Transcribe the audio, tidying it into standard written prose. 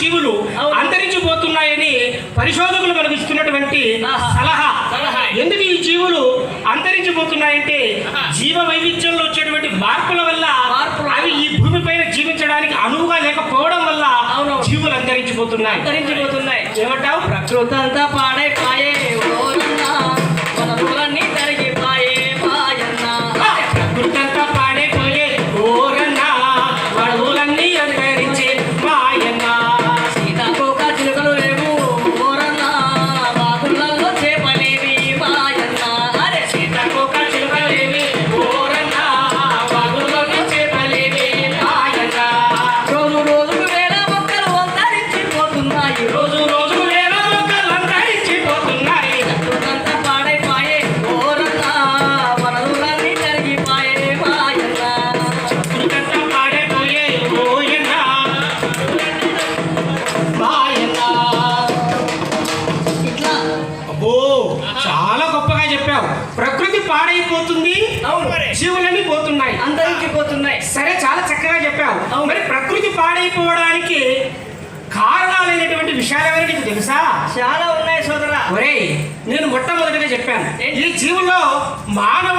జీవులు అంతరించిపోతున్నాయని పరిశోధకులు మనకు ఇస్తున్నటువంటి సలహా. ఎందుకు ఈ జీవులు అంతరించిపోతున్నాయంటే జీవ వైవిధ్యంలో వచ్చేటువంటి మార్పుల వల్ల అవి ఈ భూమి పైన జీవించడానికి అనువుగా లేకపోవడం వల్ల జీవులు అంతరించిపోతున్నాయి. ఏమంటావు? ప్రకృతి అంతా పాడైపాయే ఓరన్నా, వనరులన్నీ తరిగిపాయే మాయన్నా. ప్రకృతి అంతా పాడైపోయే ఓరన్నా, వనరులన్నీ అంతరించే మాయన్నా. సీతాకోక చిలుకలు లేవు ఓరన్నా, వాగులలో చేపలేవి మాయన్నా. అరే సీతాకోక చిలుకలేవి ఓరన్నా, వాగుల్లోని చేపలేవి మాయన్నా. రోజు రోజుకు వేల మొక్కలు అంతరించిపోతున్నాయి. రోజు రోజు వేల మొక్కలు అంతరించిపోతున్నాయి. ప్రకృతంతా పాడైపాయే ఓరన్నా, వనరులన్నీ తరిగిపాయే మాయన్నా. ప్రకృతంతా పాడైపోయే ఓయన్నా, మాయన్నా. ఇట్లా అబ్బో, చాలా గొప్పగా చెప్పావు. ప్రకృతి పాడైపోతుంది, జీవులన్నీ పోతున్నాయి, అంతరించిపోతున్నాయి. సరే, చాలా చక్కగా చెప్పావు. మరి ప్రకృతి పాడైపోవడానికి కారణాలైనటువంటి విషయాలు ఎవరు నీకు తెలుసా? చాలా ఉన్నాయి సోదరా. ఒరేయ్, నేను మొట్టమొదటిగా చెప్పాను, ఈ జీవుల్లో మానవుడే